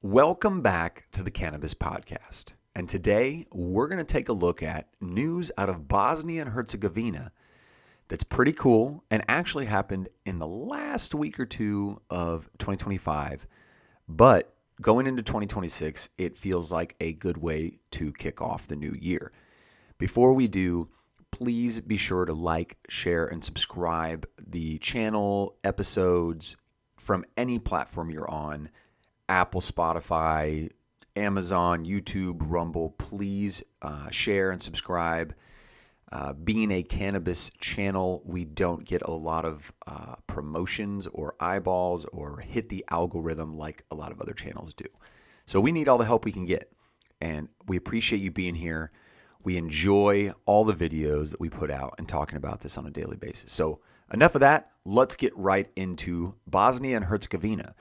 Welcome back to the Cannabis Podcast. And today we're going to take a look at news out of Bosnia and Herzegovina that's pretty cool and actually happened in the last week or two of 2025. But going into 2026, it feels like a good way to kick off the new year. Before we do, please be sure to like, share, and subscribe the channel episodes from any platform you're on. Apple, Spotify, Amazon, YouTube, Rumble. Please share and subscribe. Being a cannabis channel, we don't get a lot of promotions or eyeballs or hit the algorithm like a lot of other channels do. So we need all the help we can get. And we appreciate you being here. We enjoy all the videos that we put out and talking about this on a daily basis. So enough of that. Let's get right into Bosnia and Herzegovina.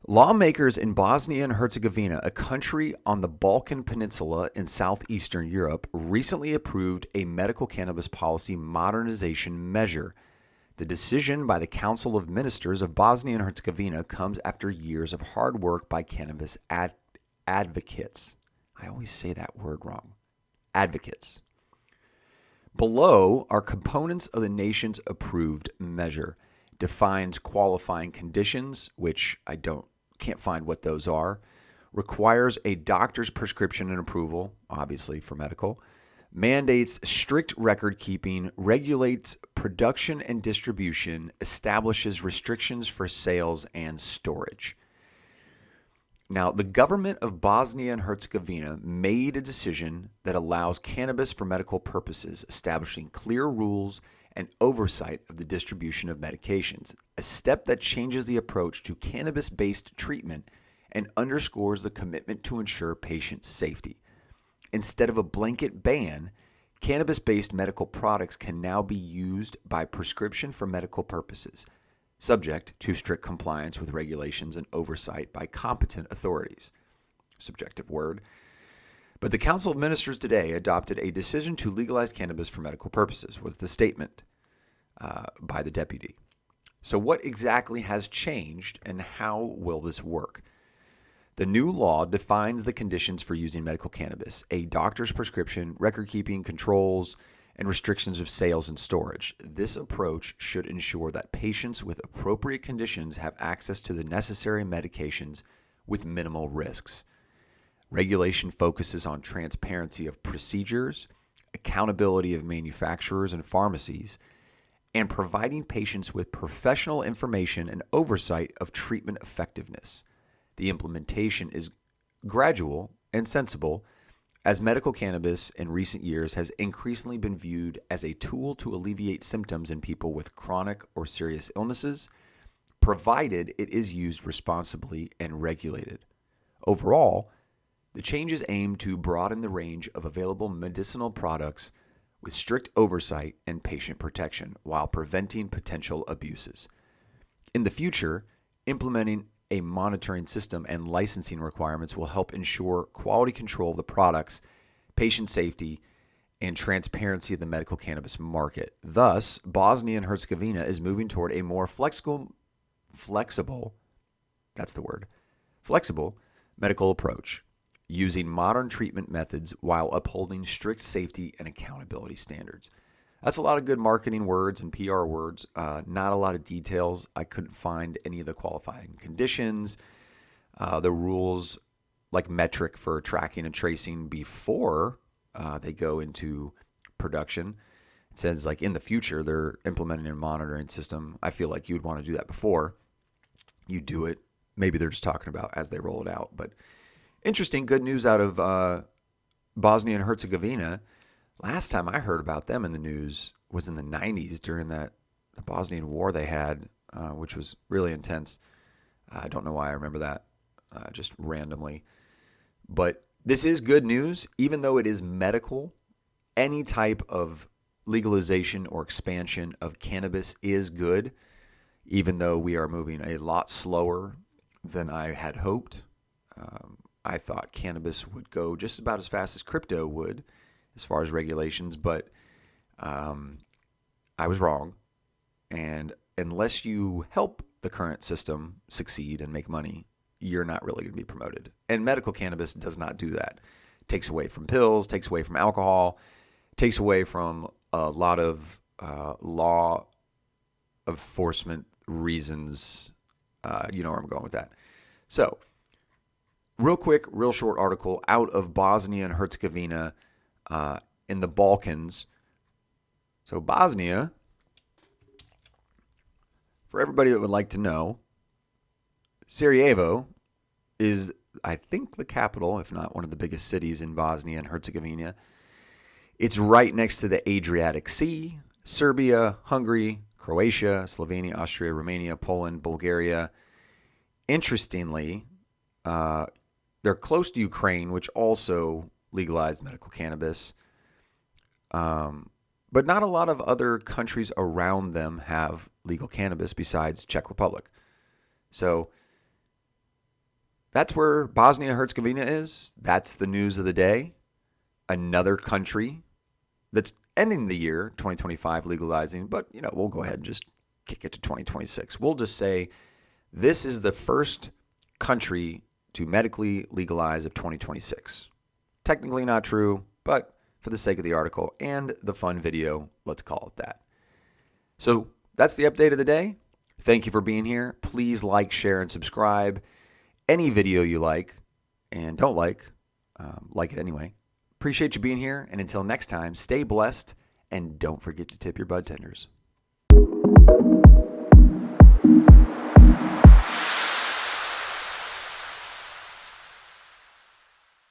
Lawmakers in Bosnia and Herzegovina, a country on the Balkan Peninsula in southeastern Europe, recently approved a medical cannabis policy modernization measure. The decision by the Council of Ministers of Bosnia and Herzegovina comes after years of hard work by cannabis advocates. I always say that word wrong. Advocates. Below are components of the nation's approved measure. Defines qualifying conditions, which I can't find what those are, requires a doctor's prescription and approval, obviously for medical, mandates strict record keeping, regulates production and distribution, establishes restrictions for sales and storage. Now, the government of Bosnia and Herzegovina made a decision that allows cannabis for medical purposes, establishing clear rules and oversight of the distribution of medications, a step that changes the approach to cannabis-based treatment and underscores the commitment to ensure patient safety. Instead of a blanket ban, cannabis-based medical products can now be used by prescription for medical purposes, subject to strict compliance with regulations and oversight by competent authorities. Subjective word. But the Council of Ministers today adopted a decision to legalize cannabis for medical purposes, was the statement by the deputy. So what exactly has changed and how will this work? The new law defines the conditions for using medical cannabis, a doctor's prescription, record-keeping controls, and restrictions of sales and storage. This approach should ensure that patients with appropriate conditions have access to the necessary medications with minimal risks. Regulation focuses on transparency of procedures, accountability of manufacturers and pharmacies, and providing patients with professional information and oversight of treatment effectiveness. The implementation is gradual and sensible, as medical cannabis in recent years has increasingly been viewed as a tool to alleviate symptoms in people with chronic or serious illnesses, provided it is used responsibly and regulated. Overall, the changes aim to broaden the range of available medicinal products with strict oversight and patient protection while preventing potential abuses. In the future, implementing a monitoring system and licensing requirements will help ensure quality control of the products, patient safety, and transparency of the medical cannabis market. Thus, Bosnia and Herzegovina is moving toward a more flexible medical approach, using modern treatment methods while upholding strict safety and accountability standards. That's a lot of good marketing words and PR words, not a lot of details. I couldn't find any of the qualifying conditions, the rules like metric for tracking and tracing before they go into production. It says like in the future, they're implementing a monitoring system. I feel like you'd want to do that before you do it. Maybe they're just talking about as they roll it out, but interesting, good news out of Bosnia and Herzegovina. Last time I heard about them in the news was in the 90s during the Bosnian War they had, which was really intense. I don't know why I remember that, just randomly. But this is good news, even though it is medical. Any type of legalization or expansion of cannabis is good, even though we are moving a lot slower than I had hoped. I thought cannabis would go just about as fast as crypto would as far as regulations, but I was wrong. And unless you help the current system succeed and make money, you're not really going to be promoted. And medical cannabis does not do that. It takes away from pills, takes away from alcohol, takes away from a lot of law enforcement reasons. You know where I'm going with that. So, real quick, real short article out of Bosnia and Herzegovina in the Balkans. So Bosnia, for everybody that would like to know, Sarajevo is, I think, the capital, if not one of the biggest cities in Bosnia and Herzegovina. It's right next to the Adriatic Sea. Serbia, Hungary, Croatia, Slovenia, Austria, Romania, Poland, Bulgaria. Interestingly, they're close to Ukraine, which also legalized medical cannabis. But not a lot of other countries around them have legal cannabis besides Czech Republic. So that's where Bosnia and Herzegovina is. That's the news of the day. Another country that's ending the year 2025 legalizing, but we'll go ahead and just kick it to 2026. We'll just say this is the first country to medically legalize of 2026. Technically not true, but for the sake of the article and the fun video, let's call it that. So that's the update of the day. Thank you for being here. Please like, share, and subscribe. Any video you like and don't like it anyway. Appreciate you being here. And until next time, stay blessed and don't forget to tip your bud tenders.